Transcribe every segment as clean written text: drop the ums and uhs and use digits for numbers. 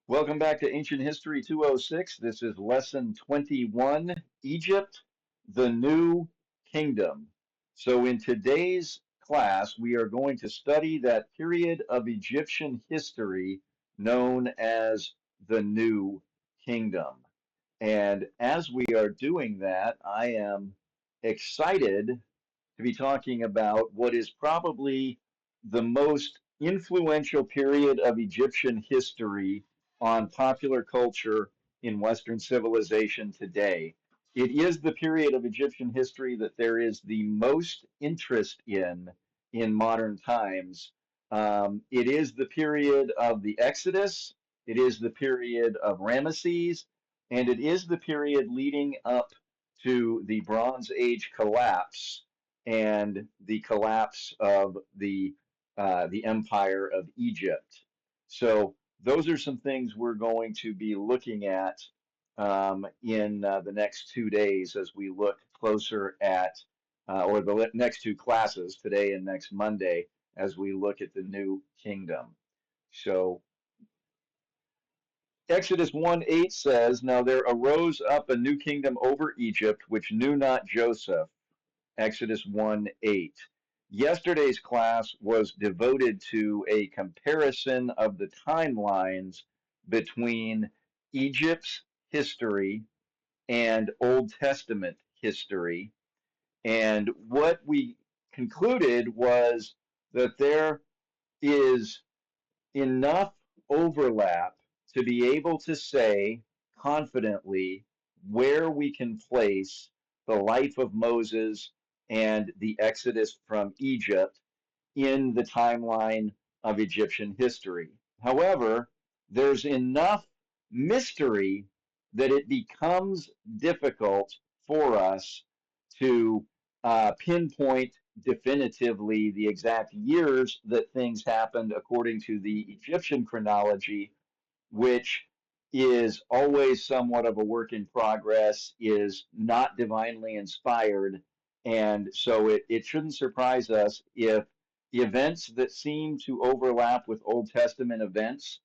Welcome back to Ancient History 206. This is Lesson 21, Egypt, the New Kingdom. So in today's class, we are going to study that period of Egyptian history known as the New Kingdom. And as we are doing that, I am excited to be talking about what is probably the most influential period of Egyptian history on popular culture in Western civilization today. It is the period of Egyptian history that there is the most interest in modern times. It is the period of the Exodus, it is the period of Ramesses, and it is the period leading up to the Bronze Age collapse and the collapse of the Empire of Egypt. So those are some things we're going to be looking at in the next 2 days as we look closer at, or the next two classes, today and next Monday, as we look at the New Kingdom. So Exodus 1:8 says, "Now there arose up a new kingdom over Egypt, which knew not Joseph." Exodus 1:8. Yesterday's class was devoted to a comparison of the timelines between Egypt's history and Old Testament history. And what we concluded was that there is enough overlap to be able to say confidently where we can place the life of Moses and the Exodus from Egypt in the timeline of Egyptian history. However, there's enough mystery that it becomes difficult for us to pinpoint definitively the exact years that things happened according to the Egyptian chronology, which is always somewhat of a work in progress, is not divinely inspired. And so it shouldn't surprise us if events that seem to overlap with Old Testament events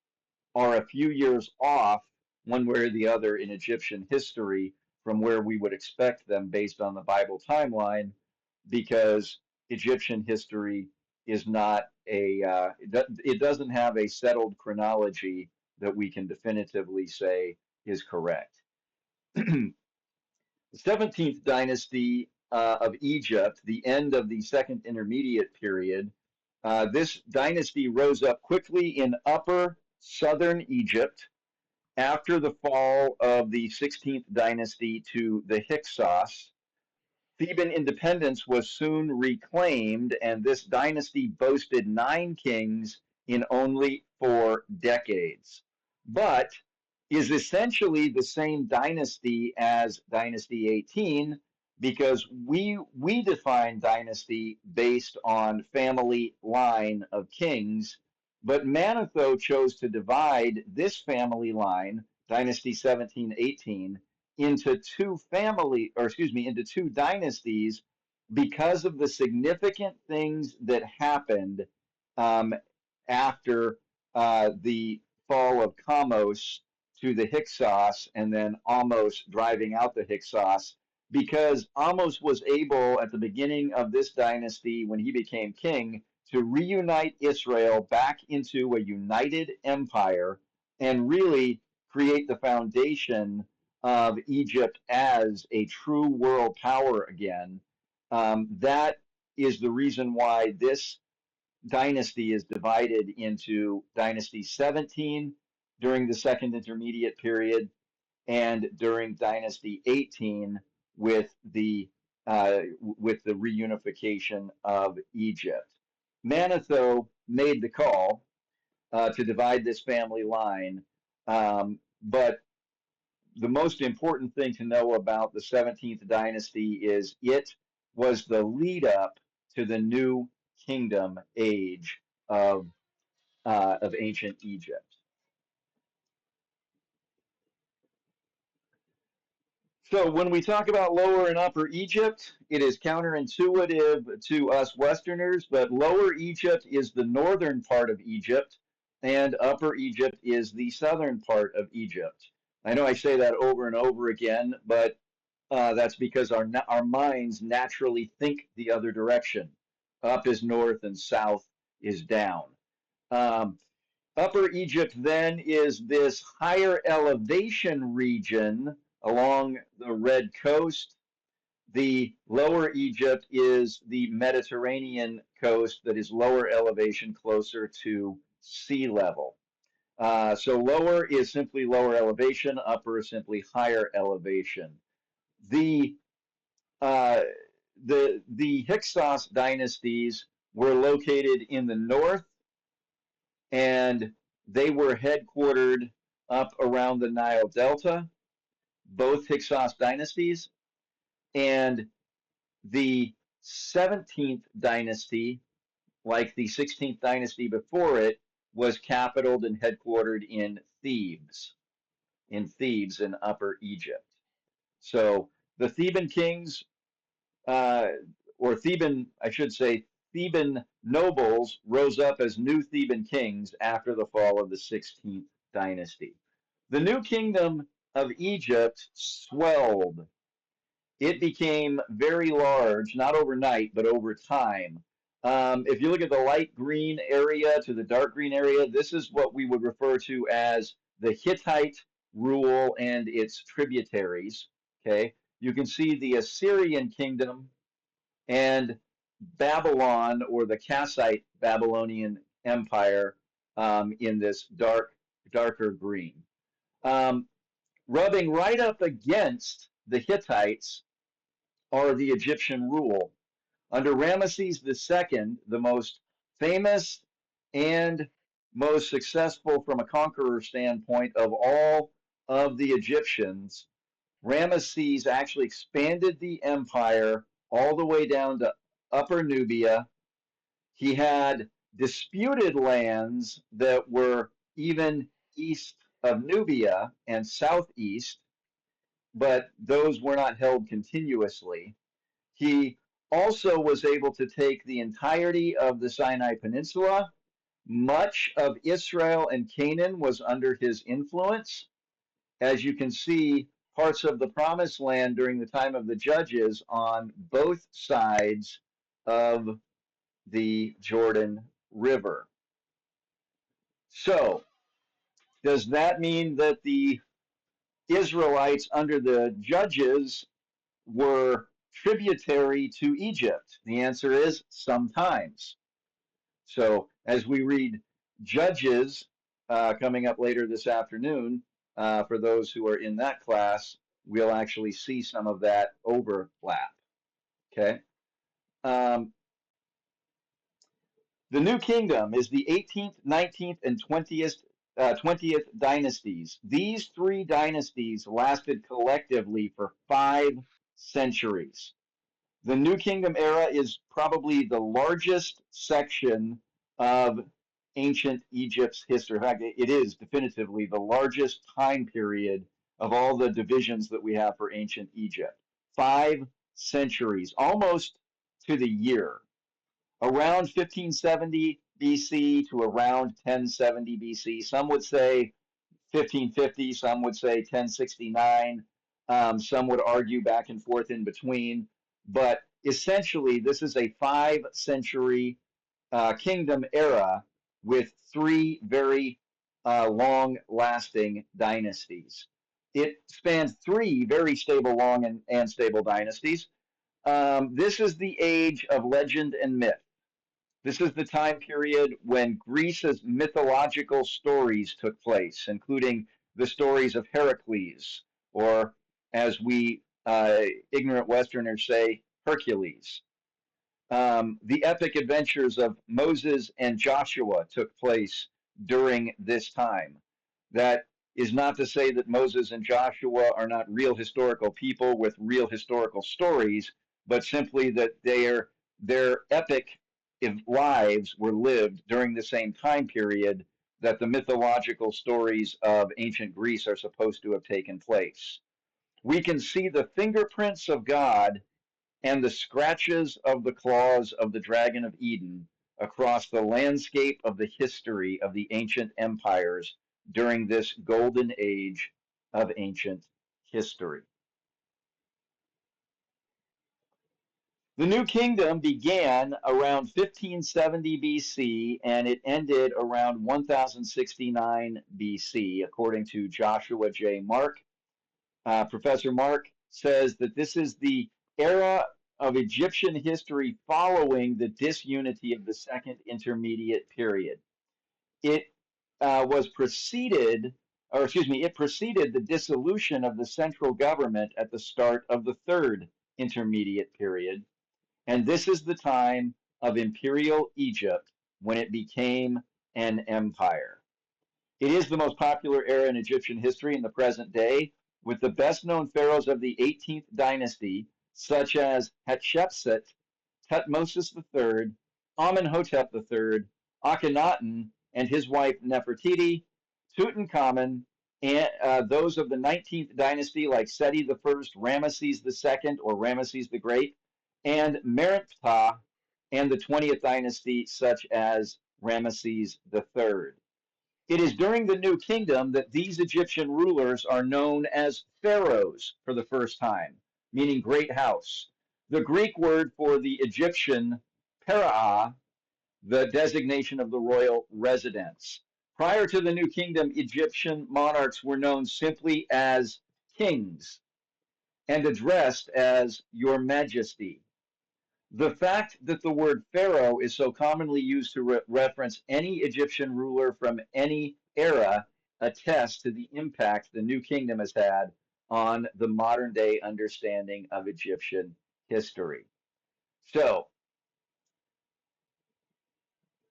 are a few years off, one way or the other, in Egyptian history from where we would expect them based on the Bible timeline, because Egyptian history is not it doesn't have a settled chronology that we can definitively say is correct. The 17th dynasty of Egypt, the end of the Second Intermediate period, this dynasty rose up quickly in upper southern Egypt after the fall of the 16th dynasty to the Hyksos. Theban independence was soon reclaimed, and this dynasty boasted 9 kings in only 4 decades, but is essentially the same dynasty as Dynasty 18, because we define dynasty based on family line of kings, but Manetho chose to divide this family line, Dynasty 17-18, into two dynasties because of the significant things that happened um, after the fall of Kamos to the Hyksos, and then Amos driving out the Hyksos, because Amos was able at the beginning of this dynasty, when he became king, to reunite Israel back into a united empire and really create the foundation of Egypt as a true world power again. That is the reason why this dynasty is divided into Dynasty 17 during the Second Intermediate period and during Dynasty 18 with the reunification of Egypt. Manetho made the call to divide this family line, but the most important thing to know about the 17th dynasty is it was the lead up to the new kingdom age of ancient Egypt. So when we talk about Lower and Upper Egypt, it is counterintuitive to us Westerners, but Lower Egypt is the northern part of Egypt, and Upper Egypt is the southern part of Egypt. I know I say that over and over again, but that's because our minds naturally think the other direction. Up is north and south is down. Um, Upper Egypt then is this higher elevation region along the Red Coast. The Lower Egypt is the Mediterranean coast that is lower elevation, closer to sea level. So lower is simply lower elevation, upper is simply higher elevation. The uh, the Hyksos dynasties were located in the north, and they were headquartered up around the Nile Delta, both Hyksos dynasties. And the 17th dynasty, like the 16th dynasty before it, was capitaled and headquartered in Thebes in Upper Egypt. So the Theban kings, uh, or Theban, I should say, Theban nobles rose up as new Theban kings after the fall of the 16th dynasty. The new kingdom of Egypt swelled. It became very large, not overnight, but over time. If you look at the light green area to the dark green area, this is what we would refer to as the Hittite rule and its tributaries. Okay, you can see the Assyrian kingdom and Babylon, or the Kassite Babylonian Empire, in this darker green. Um, Rubbing right up against the Hittites are the Egyptian rule. Under Ramesses II, the most famous and most successful from a conqueror standpoint of all of the Egyptians, Ramesses actually expanded the empire all the way down to Upper Nubia. He had disputed lands that were even east of Nubia and southeast, but those were not held continuously. He also was able to take the entirety of the Sinai Peninsula. Much of Israel and Canaan was under his influence. As you can see, parts of the Promised Land during the time of the Judges on both sides of the Jordan River. So, does that mean that the Israelites under the Judges were tributary to Egypt? The answer is sometimes. So, as we read Judges coming up later this afternoon, for those who are in that class, we'll actually see some of that overlap. Okay. Um, the New Kingdom is the 18th, 19th, and 20th dynasties. These three dynasties lasted collectively for 5 centuries. The New Kingdom era is probably the largest section of ancient Egypt's history. In fact, it is definitively the largest time period of all the divisions that we have for ancient Egypt. 5 centuries, almost to the year. Around 1570 BC to around 1070 BC. Some would say 1550, some would say 1069, some would argue back and forth in between. But essentially, this is a 5 century kingdom era with three very long lasting dynasties. It spans three very stable, long, and stable dynasties. This is the age of legend and myth. This is the time period when Greece's mythological stories took place, including the stories of Heracles, or as we ignorant Westerners say, Hercules. The epic adventures of Moses and Joshua took place during this time. That is not to say that Moses and Joshua are not real historical people with real historical stories, but simply that their epic lives were lived during the same time period that the mythological stories of ancient Greece are supposed to have taken place. We can see the fingerprints of God and the scratches of the claws of the dragon of Eden across the landscape of the history of the ancient empires during this golden age of ancient history. The New Kingdom began around 1570 BC and it ended around 1069 BC, according to Joshua J. Mark. Professor Mark says that this is the era of Egyptian history following the disunity of the Second Intermediate Period. It was preceded, or excuse me, it preceded the dissolution of the central government at the start of the Third Intermediate Period. And this is the time of Imperial Egypt when it became an empire. It is the most popular era in Egyptian history in the present day, with the best known pharaohs of the 18th dynasty, such as Hatshepsut, Tutmosis III, Amenhotep III, Akhenaten and his wife Nefertiti, Tutankhamun, and those of the 19th dynasty like Seti I, Ramesses II, or Ramesses the Great, and Merenptah, and the 20th dynasty such as Ramesses III. It is during the New Kingdom that these Egyptian rulers are known as pharaohs for the first time, meaning great house. The Greek word for the Egyptian para, the designation of the royal residence. Prior to the New Kingdom, Egyptian monarchs were known simply as kings and addressed as Your Majesty. The fact that the word pharaoh is so commonly used to reference any Egyptian ruler from any era attests to the impact the New Kingdom has had on the modern day understanding of Egyptian history. So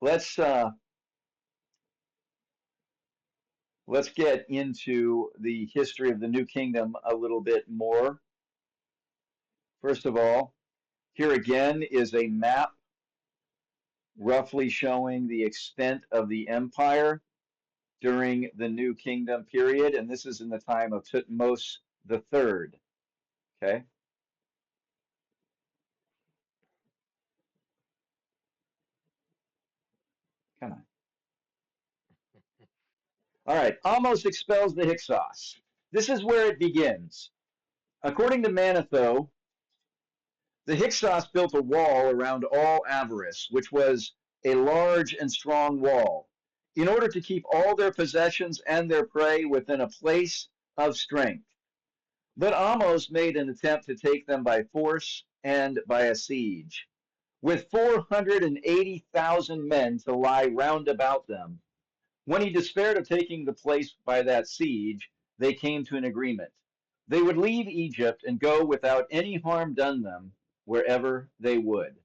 let's uh, let's get into the history of the New Kingdom a little bit more. First of all, here again is a map roughly showing the extent of the empire during the New Kingdom period, and this is in the time of Tutmos the Third. Okay, come on. All right, Ahmose expels the Hyksos. This is where it begins. According to Manetho, the Hyksos built a wall around all Avaris, which was a large and strong wall, in order to keep all their possessions and their prey within a place of strength. But Ahmose made an attempt to take them by force and by a siege. With 480,000 men to lie round about them, when he despaired of taking the place by that siege, they came to an agreement. They would leave Egypt and go without any harm done them wherever they would.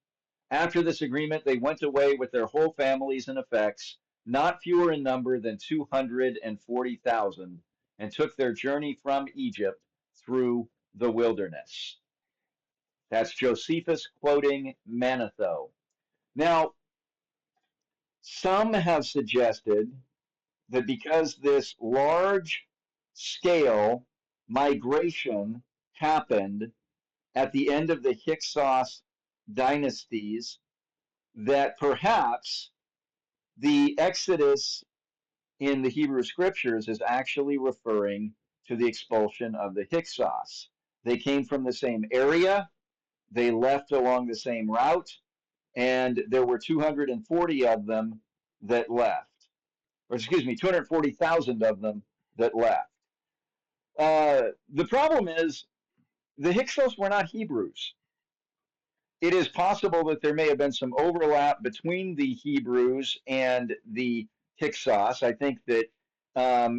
After this agreement, they went away with their whole families and effects, not fewer in number than 240,000, and took their journey from Egypt through the wilderness. That's Josephus quoting Manetho. Now, some have suggested that because this large scale migration happened at the end of the Hyksos dynasties, that perhaps the Exodus in the Hebrew scriptures is actually referring to the expulsion of the Hyksos. They came from the same area, they left along the same route, and there were 240 of them that left. Or excuse me, 240,000 of them that left. The problem is the Hyksos were not Hebrews. It is possible that there may have been some overlap between the Hebrews and the Hyksos. I think that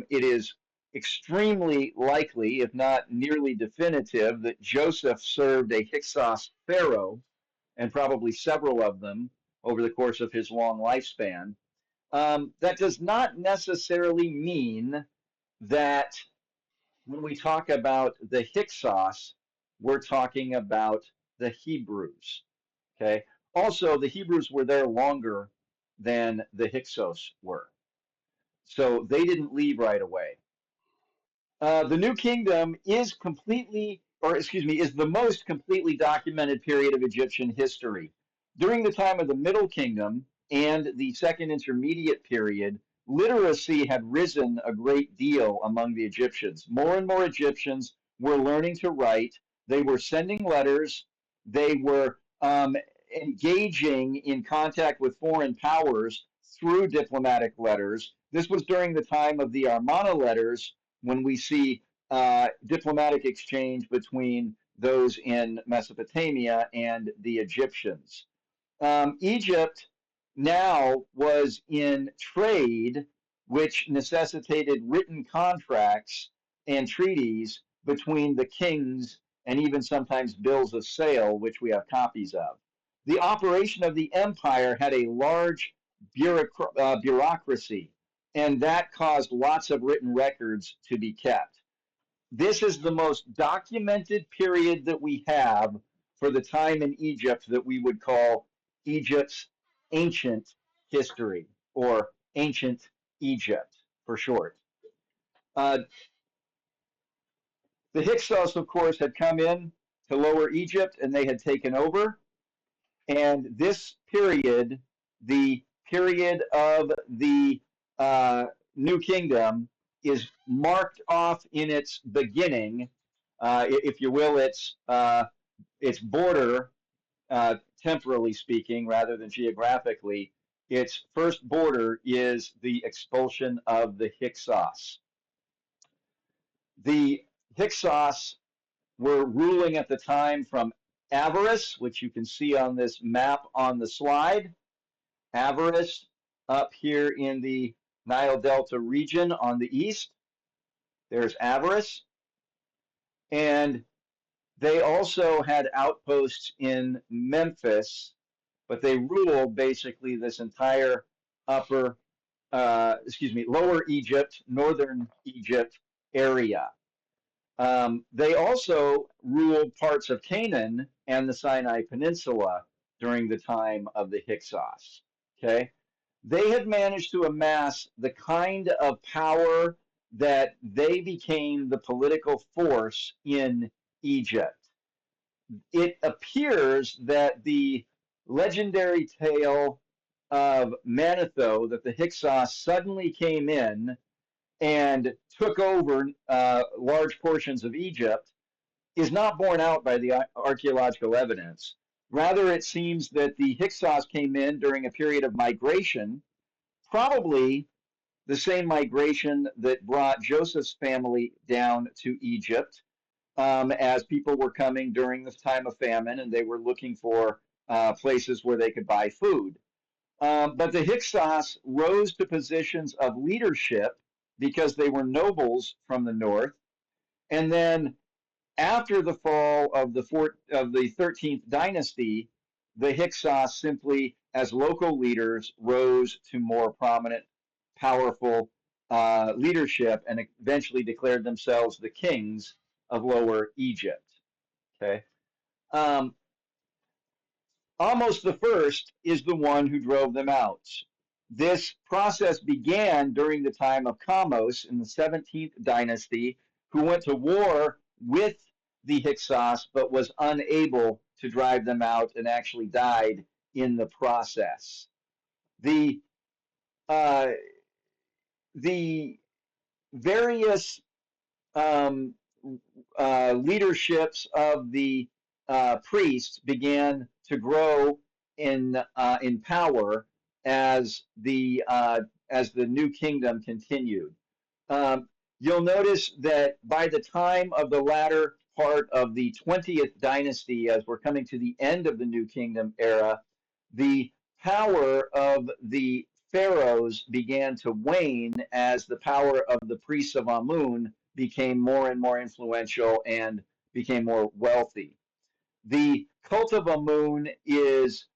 it is extremely likely, if not nearly definitive, that Joseph served a Hyksos pharaoh and probably several of them over the course of his long lifespan. That does not necessarily mean that when we talk about the Hyksos, we're talking about the Hebrews. Okay. Also, the Hebrews were there longer than the Hyksos were, so they didn't leave right away. The New Kingdom is completely, or excuse me, is the most completely documented period of Egyptian history. During the time of the Middle Kingdom, and the Second Intermediate Period, literacy had risen a great deal among the Egyptians. More and more Egyptians were learning to write. They were sending letters. They were engaging in contact with foreign powers through diplomatic letters. This was during the time of the Armana letters, when we see diplomatic exchange between those in Mesopotamia and the Egyptians. Egypt now was in trade, which necessitated written contracts and treaties between the kings, and even sometimes bills of sale, which we have copies of. The operation of the empire had a large bureaucracy, and that caused lots of written records to be kept. This is the most documented period that we have for the time in Egypt that we would call Egypt's ancient history, or ancient Egypt for short. Uh, the Hyksos, of course, had come in to Lower Egypt and they had taken over. And this period, the period of the New Kingdom, is marked off in its beginning, if you will, its border, temporally speaking, rather than geographically. Its first border is the expulsion of the Hyksos. The Hyksos were ruling at the time from Avaris, which you can see on this map on the slide. Avaris up here in the Nile Delta region on the east. There's Avaris. And they also had outposts in Memphis, but they ruled basically this entire lower Egypt, northern Egypt area. They also ruled parts of Canaan and the Sinai Peninsula during the time of the Hyksos. Okay, they had managed to amass the kind of power that they became the political force in Egypt. It appears that the legendary tale of Manetho, that the Hyksos suddenly came in and took over large portions of Egypt, is not borne out by the archaeological evidence. Rather, it seems that the Hyksos came in during a period of migration, probably the same migration that brought Joseph's family down to Egypt, as people were coming during this time of famine and they were looking for places where they could buy food. But the Hyksos rose to positions of leadership because they were nobles from the north. And then after the fall of the 13th dynasty, the Hyksos simply, as local leaders, rose to more prominent, powerful leadership and eventually declared themselves the kings of Lower Egypt. Okay. Um, Almost the first is the one who drove them out. This process began during the time of Kamos in the 17th dynasty, who went to war with the Hyksos but was unable to drive them out and actually died in the process. The uh, the various um, leaderships of the priests began to grow in power as the new kingdom continued. Um, you'll notice that by the time of the latter part of the 20th dynasty, as we're coming to the end of the New Kingdom era, the power of the pharaohs began to wane as the power of the priests of Amun became more and more influential and became more wealthy. The cult of Amun is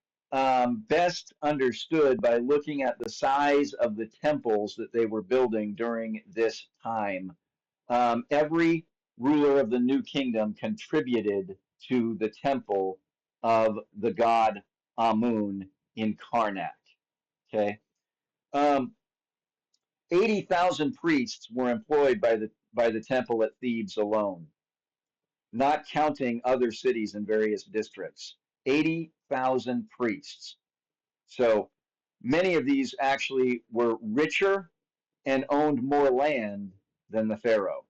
best understood by looking at the size of the temples that they were building during this time. Every ruler of the new kingdom contributed to the temple of the god Amun in Karnak. Okay, um, 80,000 priests were employed by the temple at Thebes alone, not counting other cities in various districts. 80,000 priests. So Many of these actually were richer and owned more land than the pharaoh.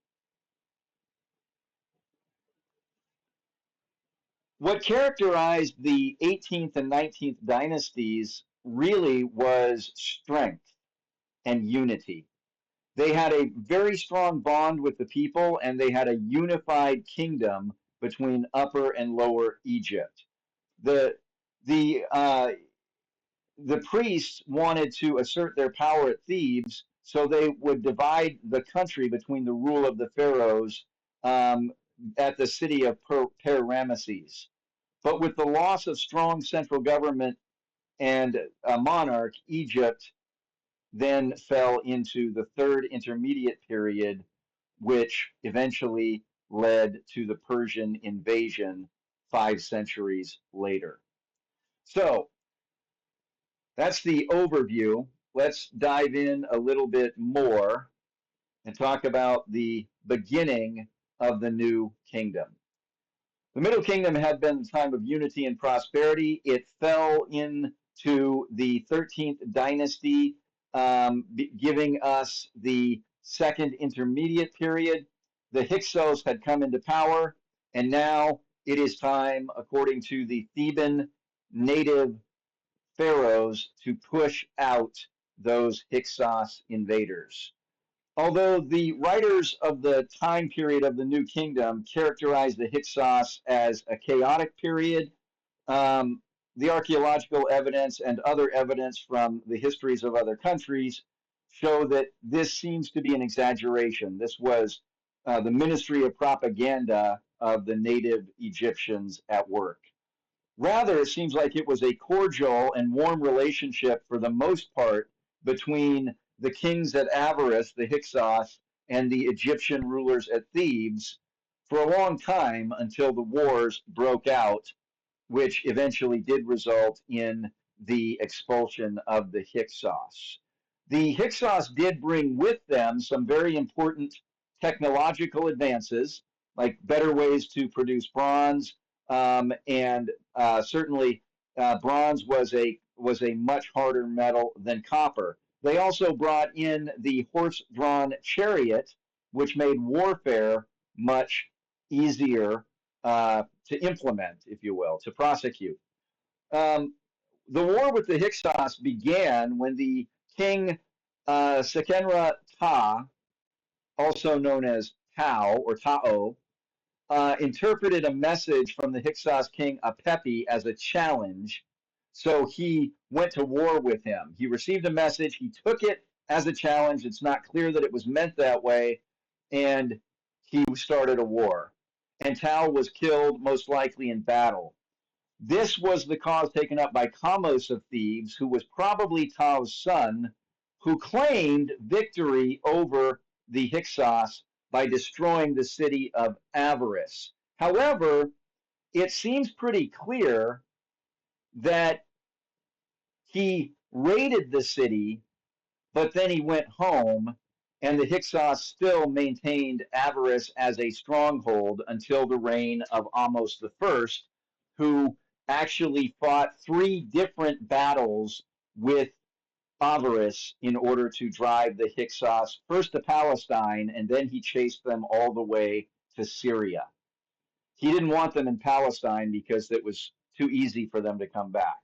What characterized the 18th and 19th dynasties really was strength and unity. They had a very strong bond with the people, and they had a unified kingdom between Upper and Lower Egypt. The the uh, the priests wanted to assert their power at Thebes, so they would divide the country between the rule of the pharaohs um, at the city of Per-Ramesses. But with the loss of strong central government and a monarch, Egypt then fell into the third intermediate period, which eventually led to the Persian invasion 5 centuries later. So that's the overview. Let's dive in a little bit more and talk about the beginning of the new kingdom. The Middle Kingdom had been a time of unity and prosperity. It fell into the 13th dynasty, giving us the second intermediate period. The Hyksos had come into power, and now it is time, according to the Theban native pharaohs, to push out those Hyksos invaders. Although the writers of the time period of the New Kingdom characterize the Hyksos as a chaotic period, um, the archaeological evidence and other evidence from the histories of other countries show that this seems to be an exaggeration. This was the ministry of propaganda of the native Egyptians at work. Rather, it seems like it was a cordial and warm relationship for the most part between the kings at Avaris, the Hyksos, and the Egyptian rulers at Thebes for a long time until the wars broke out, which eventually did result in the expulsion of the Hyksos. The Hyksos did bring with them some very important technological advances, like better ways to produce bronze, and certainly bronze was a much harder metal than copper. They also brought in the horse-drawn chariot, which made warfare much easier to implement, if you will, to prosecute. Um, the war with the Hyksos began when the king Sekenra Ta, also known as Tao or Tao, interpreted a message from the Hyksos king Apepi as a challenge. So he went to war with him. He received a message, he took it as a challenge. It's not clear that it was meant that way. And he started a war. And Tao was killed, most likely in battle. This was the cause taken up by Kamos of Thebes, who was probably Tao's son, who claimed victory over the Hyksos by destroying the city of Avaris. However, it seems pretty clear that he raided the city, but then he went home, and the Hyksos still maintained Avaris as a stronghold until the reign of Ahmose I, who actually fought 3 different battles with Avaris in order to drive the Hyksos first to Palestine, and then he chased them all the way to Syria. He didn't want them in Palestine because it was too easy for them to come back.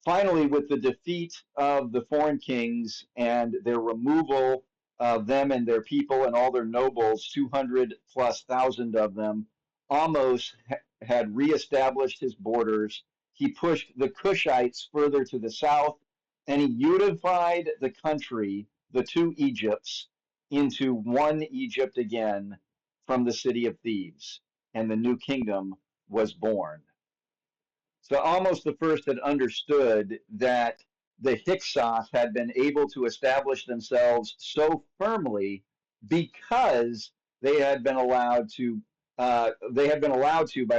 Finally, with the defeat of the foreign kings and their removal of them and their people and all their nobles, 200 plus thousand of them, Ahmose had reestablished his borders. He pushed the Cushites further to the south, and he unified the country, the 2 Egypts, into one Egypt again from the city of Thebes, and the new kingdom was born. So Ahmose the First had understood that the Hyksos had been able to establish themselves so firmly because they had been allowed to by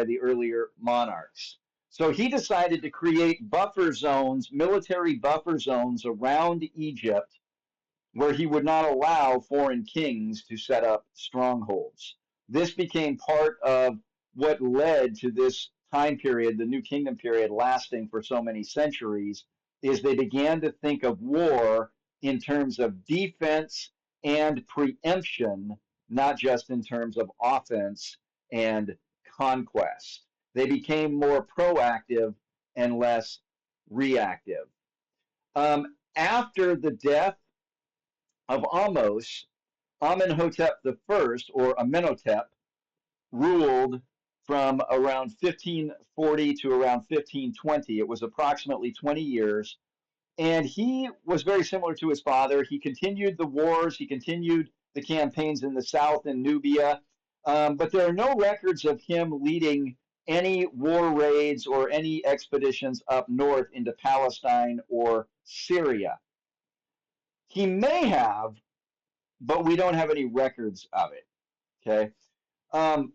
the earlier monarchs. So he decided to create buffer zones, military buffer zones around Egypt where he would not allow foreign kings to set up strongholds. This became part of what led to this time period, the New Kingdom period, lasting for so many centuries. is they began to think of war in terms of defense and preemption, not just in terms of offense and conquest. They became more proactive and less reactive. After the death of Ahmose, Amenhotep I, or Amenhotep, ruled from around 1540 to around 1520. It was approximately 20 years. And he was very similar to his father. He continued the wars, he continued the campaigns in the south in Nubia, but there are no records of him leading any war raids or any expeditions up north into Palestine or Syria. He may have, but we don't have any records of it. Okay. Um,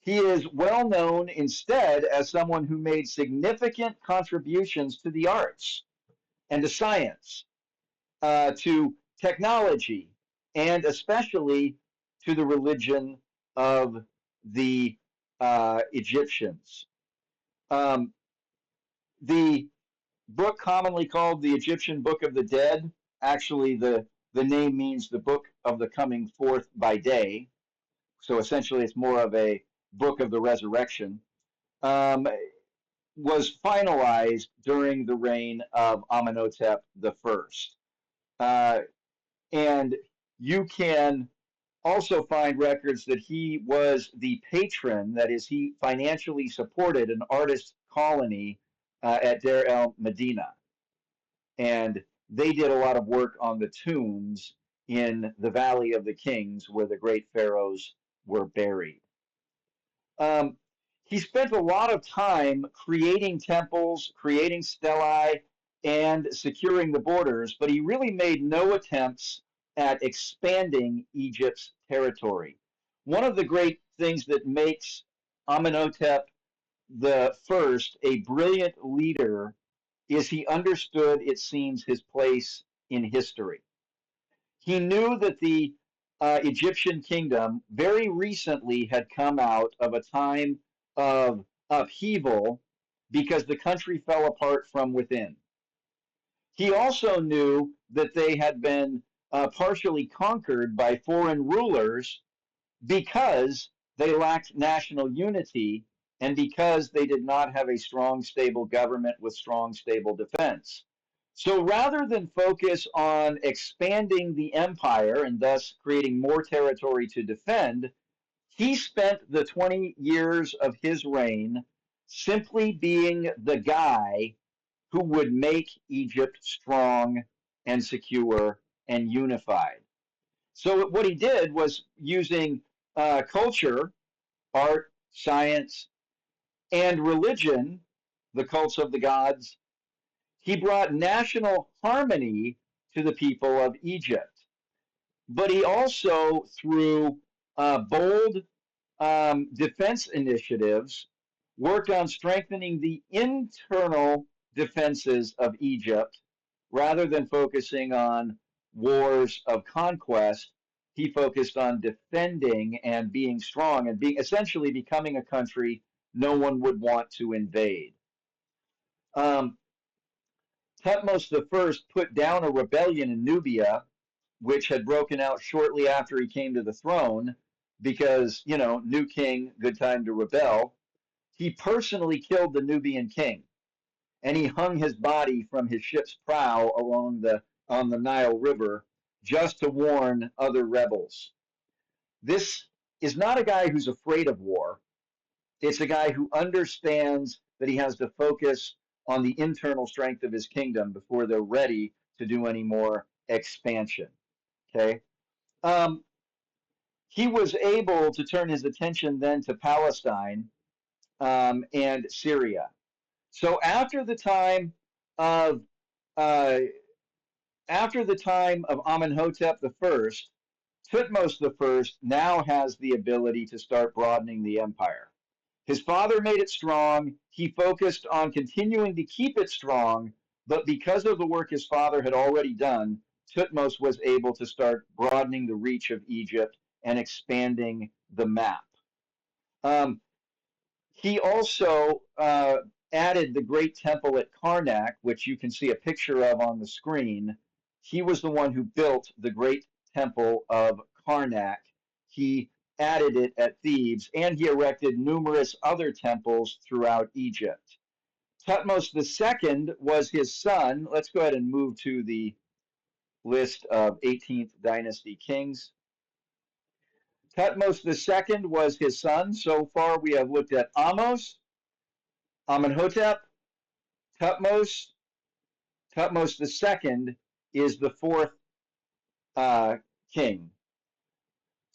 he is well known instead as someone who made significant contributions to the arts and to science, to technology, and especially to the religion of the Egyptians. Um, the book commonly called the Egyptian Book of the Dead, actually, the name means the book of the coming forth by day. So essentially, it's more of a book of the resurrection. Um, was finalized during the reign of Amenhotep the First. And you can also find records that he was the patron, that is, he financially supported an artist colony at Deir el Medina. And they did a lot of work on the tombs in the Valley of the Kings where the great pharaohs were buried. Um, he spent a lot of time creating temples, creating stelae, and securing the borders, but he really made no attempts at expanding Egypt's territory. One of the great things that makes Amenhotep the First a brilliant leader is he understood, it seems, his place in history. He knew that the Egyptian kingdom very recently had come out of a time of upheaval because the country fell apart from within. He also knew that they had been partially conquered by foreign rulers because they lacked national unity and because they did not have a strong, stable government with strong, stable defense. So rather than focus on expanding the empire and thus creating more territory to defend, he spent the 20 years of his reign simply being the guy who would make Egypt strong and secure and unified. So what he did was using culture, art, science, and religion, the cults of the gods, he brought national harmony to the people of Egypt. But he also, through bold defense initiatives, worked on strengthening the internal defenses of Egypt rather than focusing on wars of conquest. He focused on defending and being strong and being essentially becoming a country no one would want to invade. Um, Tutmos I put down a rebellion in Nubia, which had broken out shortly after he came to the throne, because, new king, good time to rebel. He personally killed the Nubian king, and he hung his body from his ship's prow along on the Nile River just to warn other rebels. This is not a guy who's afraid of war. It's a guy who understands that he has to focus on the internal strength of his kingdom before they're ready to do any more expansion. Okay. Um, he was able to turn his attention then to Palestine and Syria. So of uh, after the time of Amenhotep the First, Thutmose the First now has the ability to start broadening the empire. His father made it strong. He focused on continuing to keep it strong, but because of the work his father had already done, Thutmose was able to start broadening the reach of Egypt and expanding the map. Um, he also added the great temple at Karnak, which you can see a picture of on the screen. He was the one who built the great temple of Karnak. He added it at Thebes, and he erected numerous other temples throughout Egypt. Thutmose II was his son. Let's go ahead and move to the list of 18th dynasty kings. Thutmose II was his son. So far, we have looked at Ahmose, Amenhotep, Thutmose. Thutmose II is the fourth king.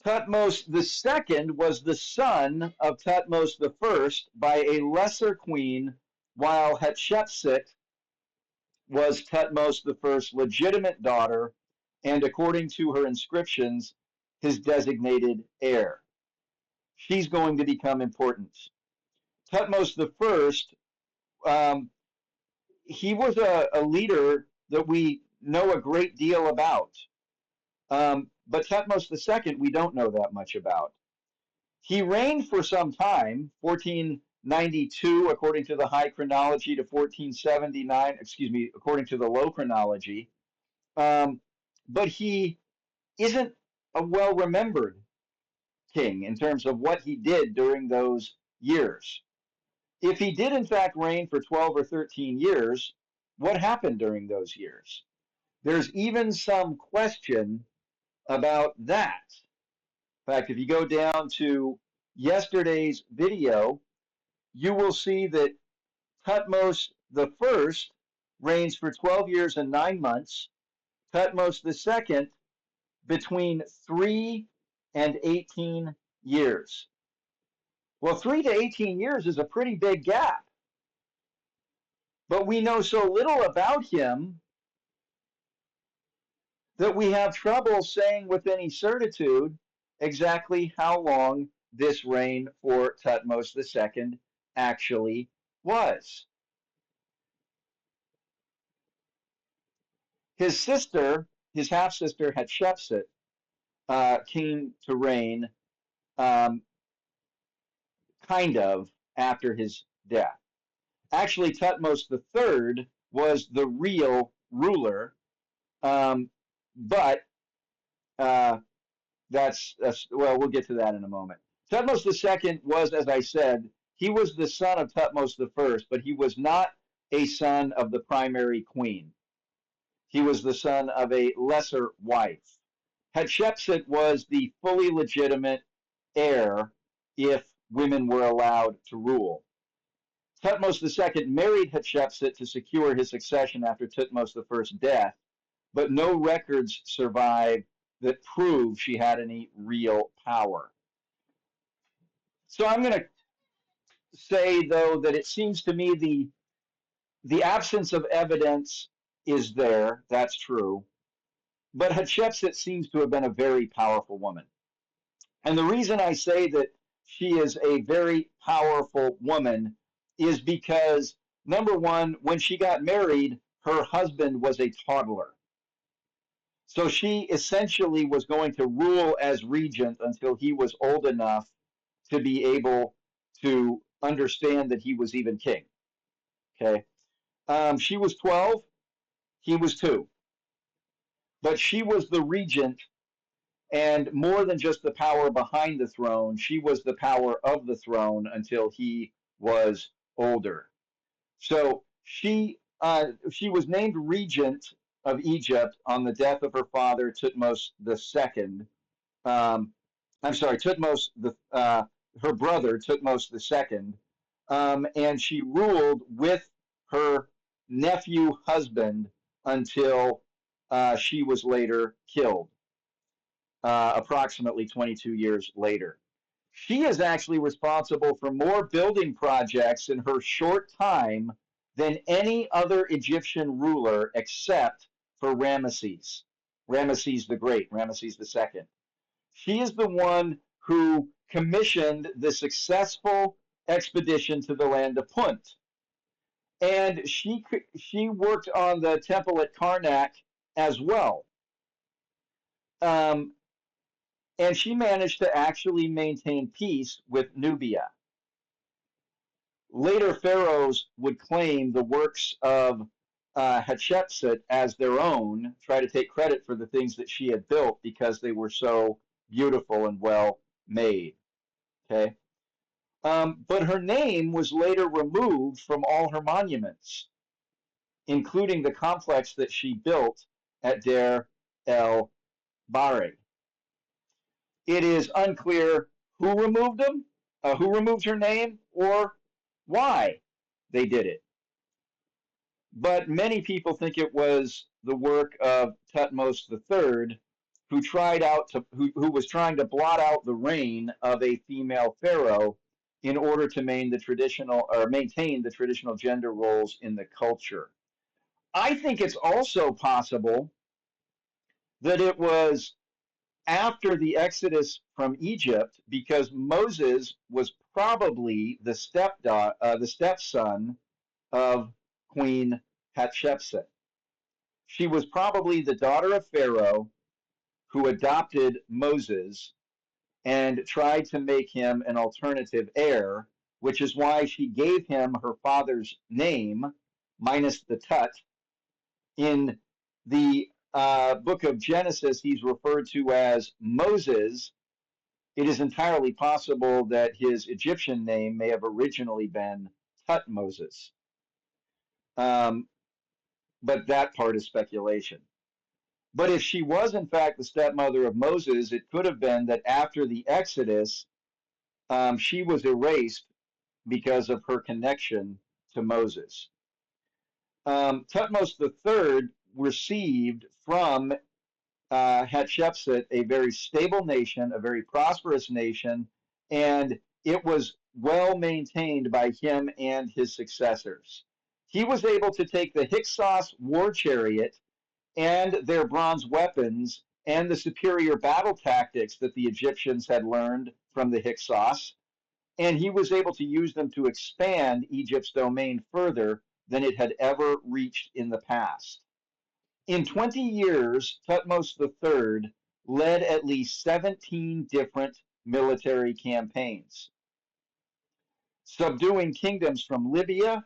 Thutmose II was the son of Thutmose I by a lesser queen, while Hatshepsut was Thutmose I's legitimate daughter, and according to her inscriptions, his designated heir. She's going to become important. Thutmose I, he was a leader that we know a great deal about. But Thutmose II, we don't know that much about. He reigned for some time, 1492, according to the high chronology, to 1479, excuse me, according to the low chronology. But he isn't a well remembered king in terms of what he did during those years. If he did, in fact, reign for 12 or 13 years, what happened during those years? There's even some question about that. In fact, if you go down to yesterday's video, you will see that Thutmose I reigns for 12 years and 9 months, Thutmose II between 3 and 18 years. Well, 3 to 18 years is a pretty big gap, but we know so little about him that we have trouble saying with any certitude exactly how long this reign for Thutmose II actually was. His sister, his half sister Hatshepsut, came to reign um, kind of after his death. Actually, Thutmose III was the real ruler, but uh, that's well, we'll get to that in a moment. Thutmose II was, as I said, he was the son of Thutmose I, but he was not a son of the primary queen. He was the son of a lesser wife. Hatshepsut was the fully legitimate heir if women were allowed to rule. Thutmose II married Hatshepsut to secure his succession after Thutmose I's death, but no records survive that prove she had any real power. So I'm going to say, though, that it seems to me the absence of evidence is there. That's true. But Hatshepsut seems to have been a very powerful woman. And the reason I say that she is a very powerful woman is because, number one, when she got married, her husband was a toddler. So she essentially was going to rule as regent until he was old enough to be able to understand that he was even king. Okay. She was 12, he was 2. But she was the regent, and more than just the power behind the throne, she was the power of the throne until he was older. So she was named regent of Egypt on the death of her father Tutmos II. I'm sorry, Tutmos her brother Tutmos II, and she ruled with her nephew husband until she was later killed, approximately 22 years later. She is actually responsible for more building projects in her short time than any other Egyptian ruler except for Ramesses the Great, Ramesses II. She is the one who commissioned the successful expedition to the land of Punt. And she worked on the temple at Karnak as well. Um, and she managed to actually maintain peace with Nubia. Later pharaohs would claim the works of Hatshepsut as their own, try to take credit for the things that she had built because they were so beautiful and well made. Okay. But her name was later removed from all her monuments, including the complex that she built at Der el Bahri. It is unclear who removed her name, or why they did it. But many people think it was the work of Tutmos III, who was trying to blot out the reign of a female pharaoh in order to maintain the traditional gender roles in the culture. I think it's also possible that it was after the Exodus from Egypt, because Moses was probably the stepson of Queen Hatshepsut. She was probably the daughter of Pharaoh who adopted Moses and tried to make him an alternative heir, which is why she gave him her father's name, minus the Tut. In the book of Genesis, he's referred to as Moses. It is entirely possible that his Egyptian name may have originally been Tutmosis. Um, but that part is speculation. But if she was, in fact, the stepmother of Moses, it could have been that after the Exodus, she was erased because of her connection to Moses. Tutmos III received from Hatshepsut a very stable nation, a very prosperous nation, and it was well maintained by him and his successors. He was able to take the Hyksos war chariot and their bronze weapons and the superior battle tactics that the Egyptians had learned from the Hyksos, and he was able to use them to expand Egypt's domain further than it had ever reached in the past. In 20 years, Thutmose III led at least 17 different military campaigns, subduing kingdoms from Libya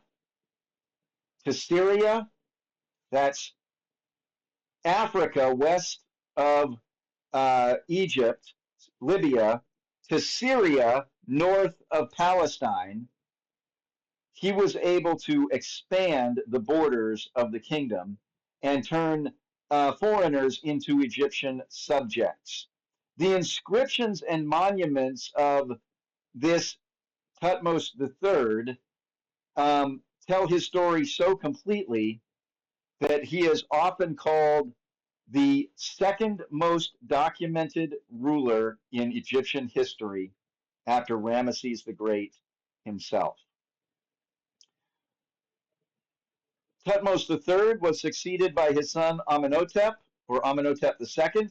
to Syria, that's Africa west of Egypt, Libya, to Syria north of Palestine. He was able to expand the borders of the kingdom and turn foreigners into Egyptian subjects. The inscriptions and monuments of this Thutmose III tell his story so completely that he is often called the second most documented ruler in Egyptian history after Ramesses the Great himself. Thutmose III was succeeded by his son Amenhotep, or Amenhotep II,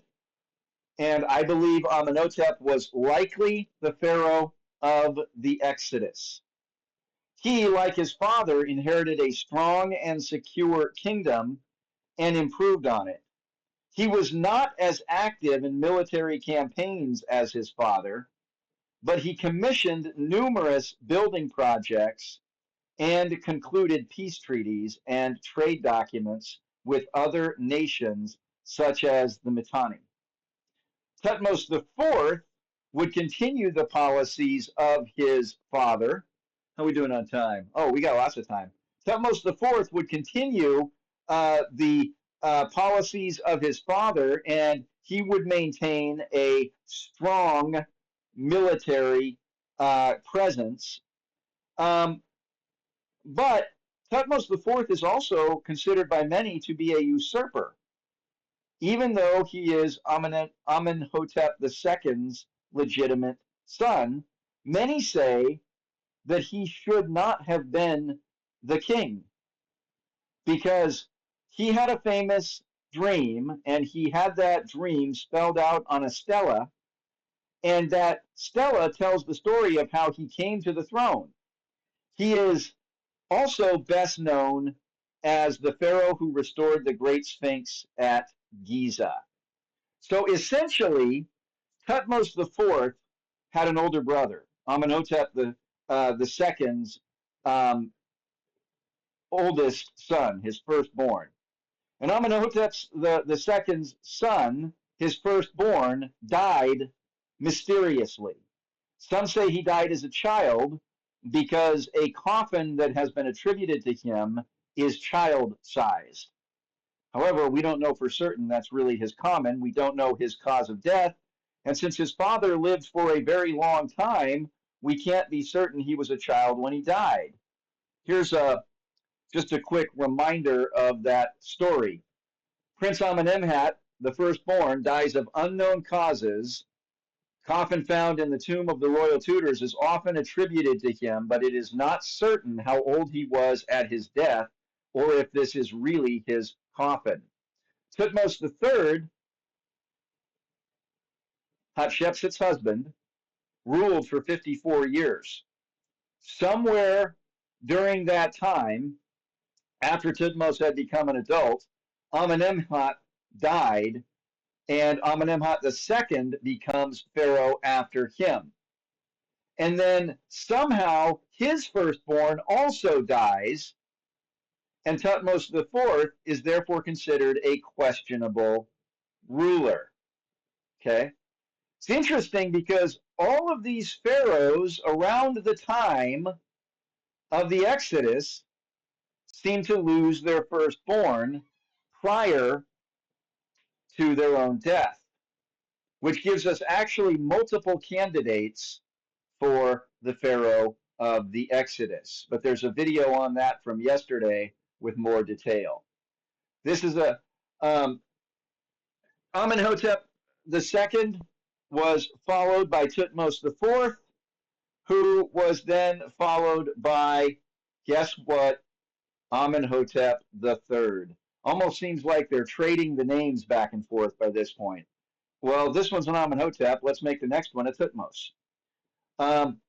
and I believe Amenhotep was likely the pharaoh of the Exodus. He, like his father, inherited a strong and secure kingdom and improved on it. He was not as active in military campaigns as his father, but he commissioned numerous building projects and concluded peace treaties and trade documents with other nations, such as the Mitanni. Thutmose IV would continue the policies of his father. How are we doing on time? Oh, we got lots of time. Thutmose IV would continue the policies of his father, and he would maintain a strong military presence. But Thutmose IV is also considered by many to be a usurper, even though he is Amenhotep II's legitimate son. Many say that he should not have been the king because he had a famous dream, and he had that dream spelled out on a stela, and that stela tells the story of how he came to the throne. He is also best known as the pharaoh who restored the Great Sphinx at Giza. So essentially, Thutmose IV had an older brother, Amenhotep the Second's um, oldest son, his firstborn. And Amenhotep's the second's son, his firstborn, died mysteriously. Some say he died as a child because a coffin that has been attributed to him is child sized. However, we don't know for certain that's really his common. We don't know his cause of death. And since his father lived for a very long time, we can't be certain he was a child when he died. Here's just a quick reminder of that story. Prince Amenemhat, the firstborn, dies of unknown causes. Coffin found in the tomb of the royal tutors is often attributed to him, but it is not certain how old he was at his death or if this is really his coffin. Thutmose III, Hatshepsut's husband, ruled for 54 years. Somewhere during that time, after Thutmose had become an adult, Amenemhat died, and Amenemhat II becomes pharaoh after him. And then somehow his firstborn also dies, and Thutmose IV is therefore considered a questionable ruler. Okay? It's interesting because all of these pharaohs around the time of the Exodus seem to lose their firstborn prior to their own death, which gives us actually multiple candidates for the Pharaoh of the Exodus. But there's a video on that from yesterday with more detail. This is a Amenhotep II was followed by Thutmose IV, who was then followed by, guess what, Amenhotep III. Almost seems like they're trading the names back and forth by this point. Well, this one's an Amenhotep. Let's make the next one a Thutmose. Um,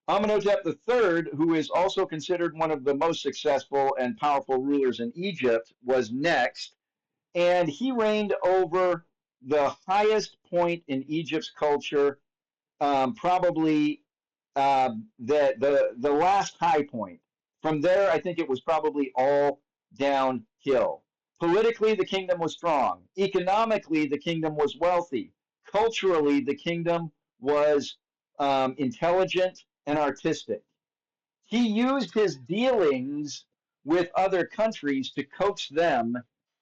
Amenhotep III, who is also considered one of the most successful and powerful rulers in Egypt, was next, and he reigned over the highest point in Egypt's culture, probably the last high point. From there, I think it was probably all downhill. Politically, the kingdom was strong. Economically, the kingdom was wealthy. Culturally, the kingdom was intelligent and artistic. He used his dealings with other countries to coax them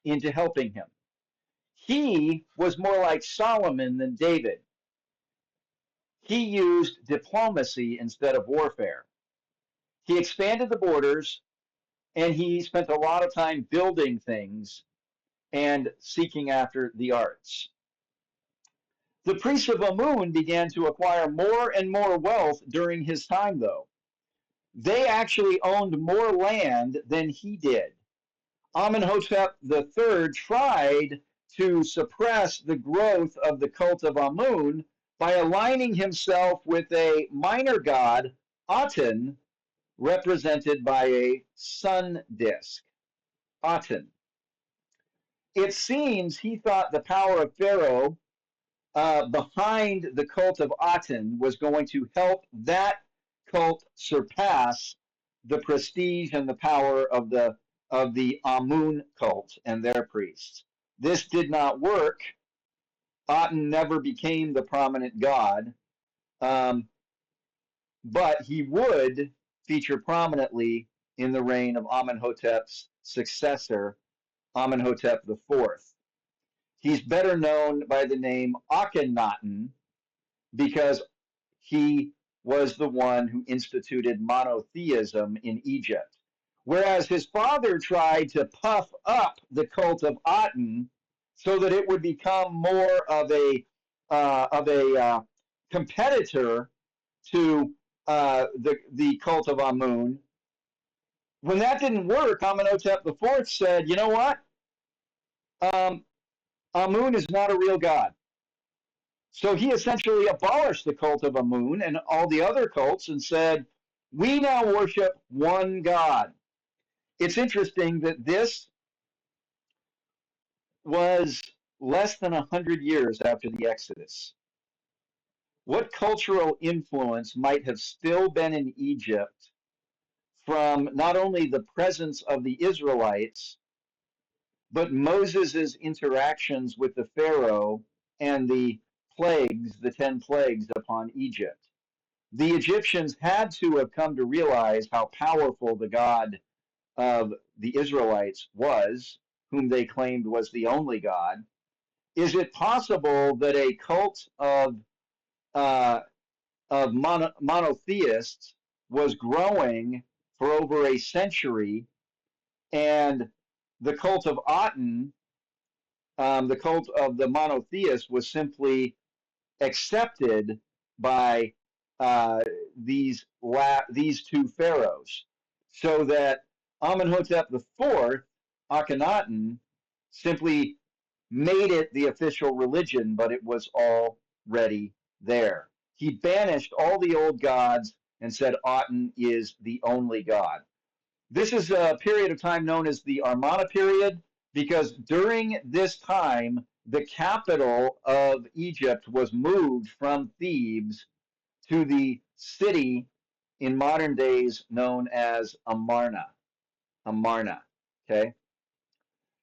into helping him. He was more like Solomon than David. He used diplomacy instead of warfare. He expanded the borders, and he spent a lot of time building things and seeking after the arts. The priests of Amun began to acquire more and more wealth during his time, though. They actually owned more land than he did. Amenhotep III tried to suppress the growth of the cult of Amun by aligning himself with a minor god, Aten, represented by a sun disk. Aten. It seems he thought the power of Pharaoh behind the cult of Aten was going to help that cult surpass the prestige and the power of the Amun cult and their priests. This did not work. Aten never became the prominent god, um, but he would feature prominently in the reign of Amenhotep's successor, Amenhotep IV. He's better known by the name Akhenaten because he was the one who instituted monotheism in Egypt. Whereas his father tried to puff up the cult of Aten so that it would become more of a competitor to the cult of Amun. When that didn't work, Amenhotep IV said, "You know what? Um, Amun is not a real god." So he essentially abolished the cult of Amun and all the other cults and said, "We now worship one God." It's interesting that this was less than 100 years after the Exodus. What cultural influence might have still been in Egypt from not only the presence of the Israelites, but Moses' interactions with the Pharaoh and the plagues, the 10 plagues upon Egypt. The Egyptians had to have come to realize how powerful the God of the Israelites was, whom they claimed was the only God. Is it possible that a cult uh, of monotheists was growing for over a century, and the cult of Aten, the cult of the monotheists, was simply accepted by uh, these two pharaohs, so that Amenhotep IV, Akhenaten, simply made it the official religion, but it was already there. He banished all the old gods and said Aten is the only God. This is a period of time known as the Armana period because during this time, the capital of Egypt was moved from Thebes to the city in modern days known as Amarna. Amarna. Okay.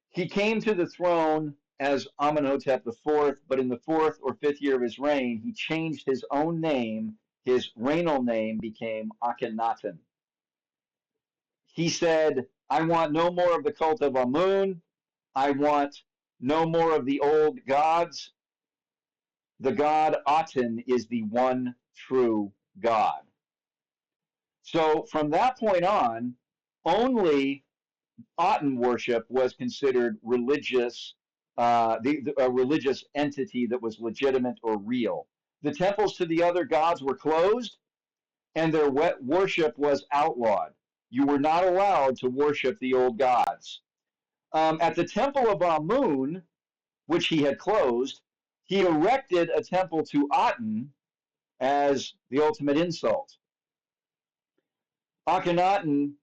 He came to the throne as Amenhotep IV, but in the fourth or fifth year of his reign, he changed his own name. His regnal name became Akhenaten. He said, I want no more of the cult of Amun. I want no more of the old gods. The God Aten is the one true God. So from that point on, only Aten worship was considered religious, a religious entity that was legitimate or real. The temples to the other gods were closed, and their worship was outlawed. You were not allowed to worship the old gods. At the temple of Amun, which he had closed, he erected a temple to Aten as the ultimate insult. Akhenaten